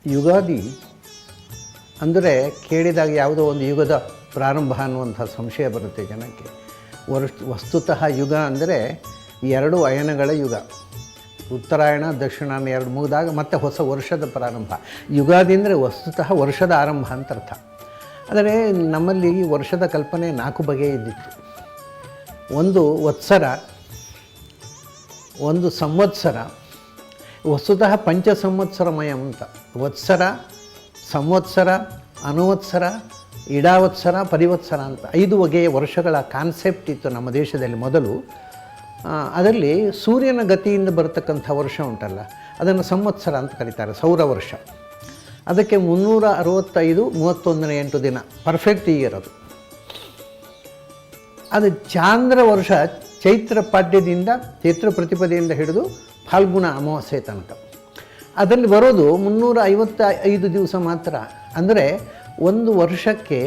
ಯುಗಾದಿ ಅಂದರೆ ಕೇಳಿದಾಗ ಯಾವುದೋ ಒಂದು ಯುಗದ ಪ್ರಾರಂಭ ಅನ್ನುವಂಥ ಸಂಶಯ ಬರುತ್ತೆ ಜನಕ್ಕೆ. ವಸ್ತುತಃ ಯುಗ ಅಂದರೆ ಎರಡು ಅಯನಗಳ ಯುಗ. ಉತ್ತರಾಯಣ ದಕ್ಷಿಣಾಯನ ಎರಡು ಮುಗಿದಾಗ ಮತ್ತೆ ಹೊಸ ವರ್ಷದ ಪ್ರಾರಂಭ. ಯುಗಾದಿ ಅಂದರೆ ವಸ್ತುತಃ ವರ್ಷದ ಆರಂಭ ಅಂತ ಅರ್ಥ. ಆದರೆ ನಮ್ಮಲ್ಲಿ ಈ ವರ್ಷದ ಕಲ್ಪನೆ 4 ಬಗೆ ಇದ್ದಿತ್ತು. ಒಂದು ವತ್ಸರ, ಒಂದು ಸಂವತ್ಸರ. ವಸ್ತುತಃ ಪಂಚ ಸಂವತ್ಸರಮಯ ಅಂತ. ವತ್ಸರ, ಸಂವತ್ಸರ, ಅನುವತ್ಸರ, ಇಡಾವತ್ಸರ, ಪರಿವತ್ಸರ ಅಂತ 5 ಬಗೆಯ ವರ್ಷಗಳ ಕಾನ್ಸೆಪ್ಟ್ ಇತ್ತು ನಮ್ಮ ದೇಶದಲ್ಲಿ ಮೊದಲು. ಅದರಲ್ಲಿ ಸೂರ್ಯನ ಗತಿಯಿಂದ ಬರತಕ್ಕಂಥ ವರ್ಷ ಉಂಟಲ್ಲ, ಅದನ್ನು ಸಂವತ್ಸರ ಅಂತ ಕರೀತಾರೆ, ಸೌರ ವರ್ಷ. ಅದಕ್ಕೆ 365 31 ದಿನ ಪರ್ಫೆಕ್ಟ್ ಇಯರ್ ಅದು. ಅದು ಚಾಂದ್ರ ವರ್ಷ ಚೈತ್ರ ಪಾಡ್ಯದಿಂದ, ಚೈತ್ರ ಪ್ರತಿಪದೆಯಿಂದ ಹಿಡಿದು ಫಾಲ್ಗುಣ ಅಮಾವಾಸ್ಯೆ ತನಕ. ಅದರಲ್ಲಿ ಬರೋದು 355 ದಿವಸ ಮಾತ್ರ. ಅಂದರೆ ಒಂದು ವರ್ಷಕ್ಕೆ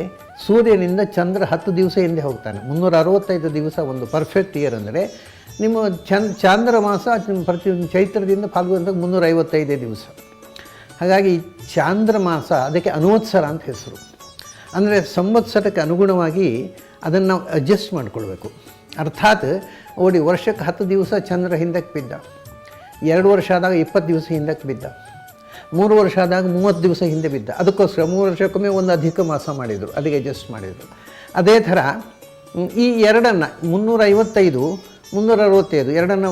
ಸೂರ್ಯನಿಂದ ಚಂದ್ರ 10 ದಿವಸ ಹಿಂದೆ ಹೋಗ್ತಾನೆ. 365 ದಿವಸ ಒಂದು ಪರ್ಫೆಕ್ಟ್ ಇಯರ್. ಅಂದರೆ ನಿಮ್ಮ ಚಾಂದ್ರ ಮಾಸ ಪ್ರತಿ ಚೈತ್ರದಿಂದ ಫಾಲ್ಗುಣದಾಗ 355 ದಿವಸ. ಹಾಗಾಗಿ ಚಾಂದ್ರ ಮಾಸ ಅದಕ್ಕೆ ಅನುವತ್ಸರ ಅಂತ ಹೆಸರು. ಅಂದರೆ ಸಂವತ್ಸರಕ್ಕೆ ಅನುಗುಣವಾಗಿ ಅದನ್ನು ನಾವು ಅಡ್ಜಸ್ಟ್ ಮಾಡಿಕೊಳ್ಬೇಕು. ಅರ್ಥಾತ್ ನೋಡಿ, ವರ್ಷಕ್ಕೆ 10 ದಿವಸ ಚಂದ್ರ ಹಿಂದಕ್ಕೆ ಬಿದ್ದ, 2 ವರ್ಷ ಆದಾಗ 20 ದಿವಸ ಹಿಂದಕ್ಕೆ ಬಿದ್ದ, 3 ವರ್ಷ ಆದಾಗ 30 ದಿವಸ ಹಿಂದೆ ಬಿದ್ದ. ಅದಕ್ಕೋಸ್ಕರ 3 ವರ್ಷಕ್ಕೊಮ್ಮೆ ಒಂದು ಅಧಿಕ ಮಾಸ ಮಾಡಿದರು, ಅದಕ್ಕೆ ಅಡ್ಜಸ್ಟ್ ಮಾಡಿದರು. ಅದೇ ಥರ ಈ ಎರಡನ್ನು 355 365 ಎರಡನ್ನು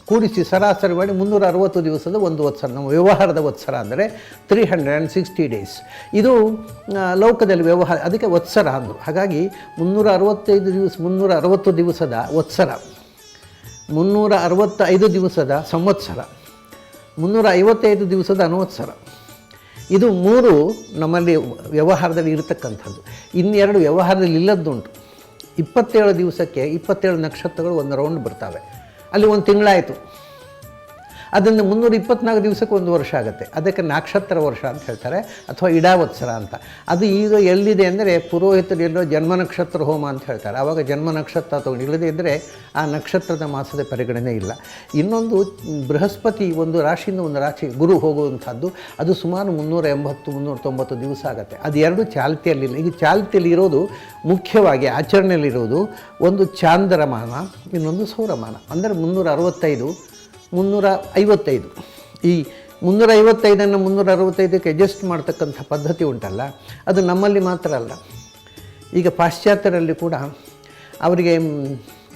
ಕೂಡಿಸಿ ಸರಾಸರಿ ಮಾಡಿ 360 ದಿವಸದ ಒಂದು ವತ್ಸರ. ನಮ್ಮ ವ್ಯವಹಾರದ ವತ್ಸರ ಅಂದರೆ 360 ಡೇಸ್. ಇದು ಲೋಕದಲ್ಲಿ ವ್ಯವಹಾರ, ಅದಕ್ಕೆ ವತ್ಸರ ಅಂದರು. ಹಾಗಾಗಿ 365 ದಿವಸ 360 ದಿವಸದ ವತ್ಸರ, 365 ದಿವಸದ ಸಂವತ್ಸರ, 355 ದಿವಸದ ಅನುವತ್ಸರ. ಇದು 3 ನಮ್ಮಲ್ಲಿ ವ್ಯವಹಾರದಲ್ಲಿ ಇರತಕ್ಕಂಥದ್ದು. ಇನ್ನೆರಡು ವ್ಯವಹಾರದಲ್ಲಿ ಇಲ್ಲದ್ದುಂಟು. 27 ದಿವಸಕ್ಕೆ 27 ನಕ್ಷತ್ರಗಳು ಒಂದು ರೌಂಡ್ ಬರ್ತವೆ. ಅಲ್ಲಿ ಒಂದು ತಿಂಗಳಾಯಿತು. ಅದನ್ನು 324 ದಿವಸಕ್ಕೆ ಒಂದು ವರ್ಷ ಆಗುತ್ತೆ. ಅದಕ್ಕೆ ನಕ್ಷತ್ರ ವರ್ಷ ಅಂತ ಹೇಳ್ತಾರೆ, ಅಥವಾ ಇಡಾವತ್ಸರ ಅಂತ. ಅದು ಈಗ ಎಲ್ಲಿದೆ ಅಂದರೆ ಪುರೋಹಿತರು ಎಲ್ಲೋ ಜನ್ಮ ನಕ್ಷತ್ರ ಹೋಮ ಅಂತ ಹೇಳ್ತಾರೆ. ಆವಾಗ ಜನ್ಮ ನಕ್ಷತ್ರ ತಗೊಂಡು, ಇಲ್ಲದೇ ಇದ್ದರೆ ಆ ನಕ್ಷತ್ರದ ಮಾಸದ ಪರಿಗಣನೆ ಇಲ್ಲ. ಇನ್ನೊಂದು ಬೃಹಸ್ಪತಿ ಒಂದು ರಾಶಿಯಿಂದ ಒಂದು ರಾಶಿ ಗುರು ಹೋಗುವಂಥದ್ದು, ಅದು ಸುಮಾರು 380 390 ದಿವಸ ಆಗುತ್ತೆ. ಅದು ಎರಡು ಚಾಲ್ತಿಯಲ್ಲಿಲ್ಲ. ಈಗ ಚಾಲ್ತಿಯಲ್ಲಿ ಇರೋದು ಮುಖ್ಯವಾಗಿ ಆಚರಣೆಯಲ್ಲಿರೋದು ಒಂದು ಚಾಂದ್ರಮಾನ, ಇನ್ನೊಂದು ಸೌರಮಾನ. ಅಂದರೆ 365 355. ಈ 355ಅನ್ನು 365ಕ್ಕೆ ಅಡ್ಜಸ್ಟ್ ಮಾಡ್ತಕ್ಕಂಥ ಪದ್ಧತಿ ಉಂಟಲ್ಲ, ಅದು ನಮ್ಮಲ್ಲಿ ಮಾತ್ರ ಅಲ್ಲ. ಈಗ ಪಾಶ್ಚಾತ್ಯರಲ್ಲಿ ಕೂಡ ಅವರಿಗೆ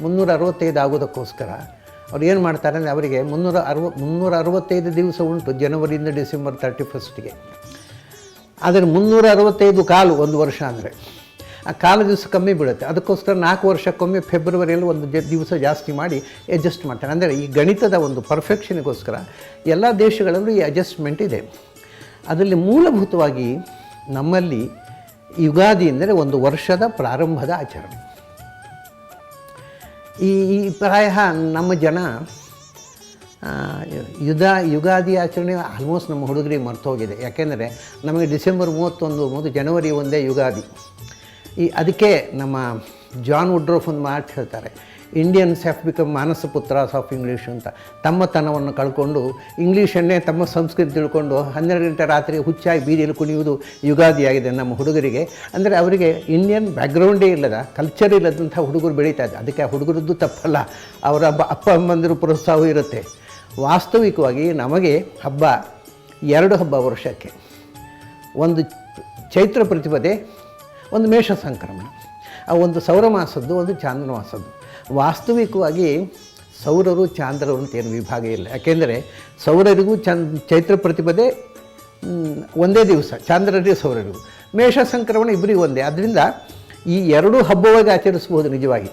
365 ಆಗೋದಕ್ಕೋಸ್ಕರ ಅವ್ರು ಏನು ಮಾಡ್ತಾರೆ ಅಂದರೆ, ಅವರಿಗೆ 365 ದಿವಸ ಉಂಟು ಜನವರಿಯಿಂದ ಡಿಸೆಂಬರ್ 31ಗೆ. ಆದರೆ 365 ಕಾಲು ಒಂದು ವರ್ಷ ಅಂದರೆ ಆ ಕಾಲು ದಿವಸ ಕಮ್ಮಿ ಬೀಳುತ್ತೆ. ಅದಕ್ಕೋಸ್ಕರ 4 ವರ್ಷಕ್ಕೊಮ್ಮೆ ಫೆಬ್ರವರಿಯಲ್ಲಿ ಒಂದು ದಿವಸ ಜಾಸ್ತಿ ಮಾಡಿ ಅಡ್ಜಸ್ಟ್ ಮಾಡ್ತಾರೆ. ಅಂದರೆ ಈ ಗಣಿತದ ಒಂದು ಪರ್ಫೆಕ್ಷನ್ಗೋಸ್ಕರ ಎಲ್ಲ ದೇಶಗಳಲ್ಲೂ ಈ ಅಡ್ಜಸ್ಟ್ಮೆಂಟ್ ಇದೆ. ಅದರಲ್ಲಿ ಮೂಲಭೂತವಾಗಿ ನಮ್ಮಲ್ಲಿ ಯುಗಾದಿ ಅಂದರೆ ಒಂದು ವರ್ಷದ ಪ್ರಾರಂಭದ ಆಚರಣೆ. ಈ ಪ್ರಾಯ ನಮ್ಮ ಜನ ಯುಗಾದಿ ಆಚರಣೆ ಆಲ್ಮೋಸ್ಟ್ ನಮ್ಮ ಹುಡುಗರಿಗೆ ಮರ್ತೋಗಿದೆ. ಯಾಕೆಂದರೆ ನಮಗೆ ಡಿಸೆಂಬರ್ 31 ಜನವರಿ ಒಂದೇ ಯುಗಾದಿ. ಅದಕ್ಕೆ ನಮ್ಮ ಜಾನ್ ವುಡ್ರೋಫ್ ಒಂದು ಮಾತು ಹೇಳ್ತಾರೆ, Indians have become manasa putras of English ಅಂತ. ತಮ್ಮತನವನ್ನು ಕಳ್ಕೊಂಡು ಇಂಗ್ಲೀಷನ್ನೇ ತಮ್ಮ ಸಂಸ್ಕೃತಿ ತಿಳ್ಕೊಂಡು 12 ಗಂಟೆ ರಾತ್ರಿ ಹುಚ್ಚಾಗಿ ಬೀದಿಯಲ್ಲಿ ಕುಣಿಯುವುದು ಯುಗಾದಿಯಾಗಿದೆ ನಮ್ಮ ಹುಡುಗರಿಗೆ. ಅಂದರೆ ಅವರಿಗೆ ಇಂಡಿಯನ್ ಬ್ಯಾಕ್ಗ್ರೌಂಡೇ ಇಲ್ಲದ, ಕಲ್ಚರ್ ಇಲ್ಲದಂಥ ಹುಡುಗರು ಬೆಳೀತಾ ಇದೆ. ಅದಕ್ಕೆ ಆ ಹುಡುಗರದ್ದು ತಪ್ಪಲ್ಲ, ಅವರ ಅಪ್ಪ ಅಮ್ಮಂದಿರು ಪ್ರೋತ್ಸಾಹ ಇರುತ್ತೆ. ವಾಸ್ತವಿಕವಾಗಿ ನಮಗೆ ಹಬ್ಬ 2 ಹಬ್ಬ ವರ್ಷಕ್ಕೆ. ಒಂದು ಚೈತ್ರ ಪ್ರತಿಪದೆ, ಒಂದು ಮೇಷ ಸಂಕ್ರಮಣ. ಒಂದು ಸೌರ ಮಾಸದ್ದು, ಒಂದು ಚಾಂದ್ರ ಮಾಸದ್ದು. ವಾಸ್ತವಿಕವಾಗಿ ಸೌರರು ಚಾಂದ್ರರು ಅಂತೇನು ವಿಭಾಗ ಇಲ್ಲ. ಯಾಕೆಂದರೆ ಸೌರರಿಗೂ ಚೈತ್ರ ಪ್ರತಿಪದೆ ಒಂದೇ ದಿವಸ, ಚಾಂದ್ರರಿಗೂ ಸೌರರಿಗೂ. ಮೇಷ ಸಂಕ್ರಮಣ ಇಬ್ಬರಿಗೂ ಒಂದೇ. ಆದ್ದರಿಂದ ಈ 2 ಹಬ್ಬವಾಗಿ ಆಚರಿಸ್ಬೋದು ನಿಜವಾಗಿ.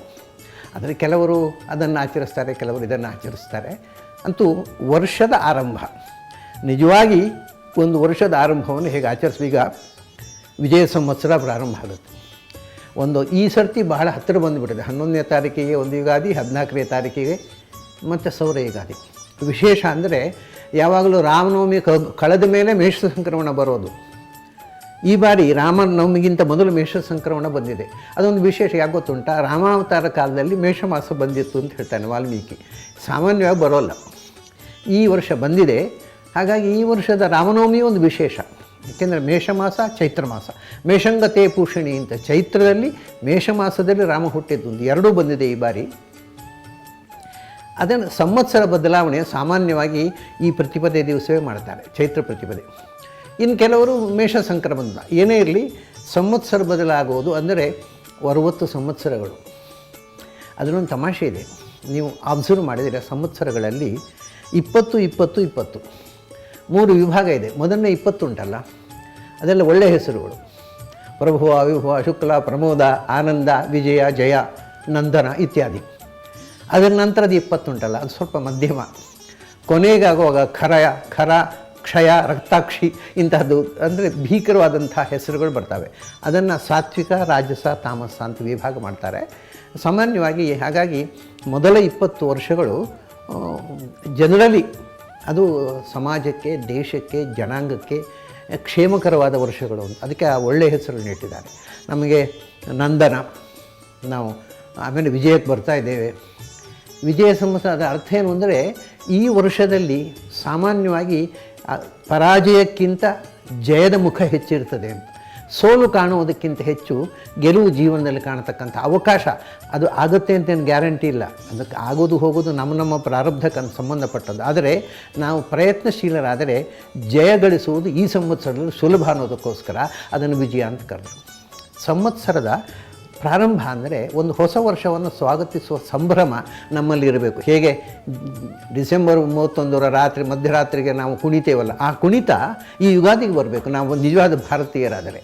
ಆದರೆ ಕೆಲವರು ಅದನ್ನು ಆಚರಿಸ್ತಾರೆ, ಕೆಲವರು ಇದನ್ನು ಆಚರಿಸ್ತಾರೆ. ಅಂತೂ ವರ್ಷದ ಆರಂಭ, ನಿಜವಾಗಿ ಒಂದು ವರ್ಷದ ಆರಂಭವನ್ನು ಹೇಗೆ ಆಚರಿಸುವ. ವಿಜಯ ಸಂವತ್ಸರ ಪ್ರಾರಂಭ ಆಗುತ್ತೆ. ಈ ಸರ್ತಿ ಬಹಳ ಹತ್ತಿರ ಬಂದುಬಿಟ್ಟಿದೆ. 11ನೇ ತಾರೀಕಿಗೆ ಒಂದು ಯುಗಾದಿ, 14ನೇ ತಾರೀಕಿಗೆ ಮತ್ತು ಸೌರ ಯುಗಾದಿ. ವಿಶೇಷ ಅಂದರೆ ಯಾವಾಗಲೂ ರಾಮನವಮಿ ಕಳೆದ ಮೇಲೆ ಮೇಷ ಸಂಕ್ರಮಣ ಬರೋದು. ಈ ಬಾರಿ ರಾಮನವಮಿಗಿಂತ ಮೊದಲು ಮೇಷ ಸಂಕ್ರಮಣ ಬಂದಿದೆ. ಅದೊಂದು ವಿಶೇಷ. ಯಾಕೆ ಗೊತ್ತುಂಟ, ರಾಮಾವತಾರ ಕಾಲದಲ್ಲಿ ಮೇಷ ಮಾಸ ಬಂದಿತ್ತು ಅಂತ ಹೇಳ್ತಾನೆ ವಾಲ್ಮೀಕಿ. ಸಾಮಾನ್ಯವಾಗಿ ಬರೋಲ್ಲ, ಈ ವರ್ಷ ಬಂದಿದೆ. ಹಾಗಾಗಿ ಈ ವರ್ಷದ ರಾಮನವಮಿ ಒಂದು ವಿಶೇಷ. ಏಕೆಂದರೆ ಮೇಷಮಾಸ ಚೈತ್ರ ಮಾಸ, ಮೇಷಂಗತೆ ಪೂಷಣಿ ಅಂತ ಚೈತ್ರದಲ್ಲಿ ಮೇಷಮಾಸದಲ್ಲಿ ರಾಮ ಹುಟ್ಟಿದ್ದು ಒಂದು ಎರಡೂ ಬಂದಿದೆ ಈ ಬಾರಿ. ಅದನ್ನು ಸಂವತ್ಸರ ಬದಲಾವಣೆ ಸಾಮಾನ್ಯವಾಗಿ ಈ ಪ್ರತಿಪದೆ ದಿವಸವೇ ಮಾಡ್ತಾರೆ, ಚೈತ್ರ ಪ್ರತಿಪದೆ. ಇನ್ನು ಕೆಲವರು ಮೇಷ ಸಂಕ್ರಮಣ. ಏನೇ ಇರಲಿ ಸಂವತ್ಸರ ಬದಲಾಗುವುದು ಅಂದರೆ 60 ಸಂವತ್ಸರಗಳು. ಅದರೊಂದು ತಮಾಷೆ ಇದೆ, ನೀವು ಅಬ್ಸರ್ವ್ ಮಾಡಿದರೆ ಸಂವತ್ಸರಗಳಲ್ಲಿ 20 20 20 3 ವಿಭಾಗ ಇದೆ. ಮೊದಲನೇ 20 ಉಂಟಲ್ಲ, ಅದೆಲ್ಲ ಒಳ್ಳೆಯ ಹೆಸರುಗಳು. ಪ್ರಭುವ, ವಿಭುವ, ಶುಕ್ಲ, ಪ್ರಮೋದ, ಆನಂದ, ವಿಜಯ, ಜಯ, ನಂದನ ಇತ್ಯಾದಿ. ಅದರ ನಂತರದ 20 ಉಂಟಲ್ಲ, ಅದು ಸ್ವಲ್ಪ ಮಧ್ಯಮ. ಕೊನೆಗಾಗುವಾಗ ಖರ, ಕ್ಷಯ, ರಕ್ತಾಕ್ಷಿ ಇಂತಹದ್ದು ಅಂದರೆ ಭೀಕರವಾದಂಥ ಹೆಸರುಗಳು ಬರ್ತವೆ. ಅದನ್ನು ಸಾತ್ವಿಕ, ರಾಜಸ, ತಾಮಸ ಅಂತ ವಿಭಾಗ ಮಾಡ್ತಾರೆ ಸಾಮಾನ್ಯವಾಗಿ. ಹಾಗಾಗಿ ಮೊದಲ 20 ವರ್ಷಗಳು ಜನರಲಿ ಅದು ಸಮಾಜಕ್ಕೆ, ದೇಶಕ್ಕೆ, ಜನಾಂಗಕ್ಕೆ ಕ್ಷೇಮಕರವಾದ ವರ್ಷಗಳು ಅಂತ, ಅದಕ್ಕೆ ಆ ಒಳ್ಳೆಯ ಹೆಸರನ್ನು ಇಟ್ಟಿದ್ದಾರೆ. ನಮಗೆ ನಂದನ, ನಾವು ಆಮೇಲೆ ವಿಜಯಕ್ಕೆ ಬರ್ತಾ ಇದ್ದೇವೆ. ವಿಜಯ ಸಂವತ್ಸರದ ಅರ್ಥ ಏನು ಅಂದರೆ ಈ ವರ್ಷದಲ್ಲಿ ಸಾಮಾನ್ಯವಾಗಿ ಪರಾಜಯಕ್ಕಿಂತ ಜಯದ ಮುಖ ಹೆಚ್ಚಿರ್ತದೆ ಅಂತ. ಸೋಲು ಕಾಣುವುದಕ್ಕಿಂತ ಹೆಚ್ಚು ಗೆಲುವು ಜೀವನದಲ್ಲಿ ಕಾಣತಕ್ಕಂಥ ಅವಕಾಶ ಅದು ಆಗುತ್ತೆ ಅಂತೇನು ಗ್ಯಾರಂಟಿ ಇಲ್ಲ. ಅದಕ್ಕೆ ಆಗೋದು ಹೋಗೋದು ನಮ್ಮ ಪ್ರಾರಬ್ಧಕ್ಕೆ ಸಂಬಂಧಪಟ್ಟದ್ದು. ಆದರೆ ನಾವು ಪ್ರಯತ್ನಶೀಲರಾದರೆ ಜಯ ಗಳಿಸುವುದು ಈ ಸಂವತ್ಸರದಲ್ಲಿ ಸುಲಭ ಅನ್ನೋದಕ್ಕೋಸ್ಕರ ಅದನ್ನು ವಿಜಯ ಅಂತ ಕರೆದರು. ಸಂವತ್ಸರದ ಪ್ರಾರಂಭ ಅಂದರೆ ಒಂದು ಹೊಸ ವರ್ಷವನ್ನು ಸ್ವಾಗತಿಸುವ ಸಂಭ್ರಮ ನಮ್ಮಲ್ಲಿರಬೇಕು. ಹೇಗೆ ಡಿಸೆಂಬರ್ 31 ರಾತ್ರಿ ಮಧ್ಯರಾತ್ರಿಗೆ ನಾವು ಕುಣಿತೇವಲ್ಲ, ಆ ಕುಣಿತ ಈ ಯುಗಾದಿಗೆ ಬರಬೇಕು ನಾವು ನಿಜವಾದ ಭಾರತೀಯರಾದರೆ.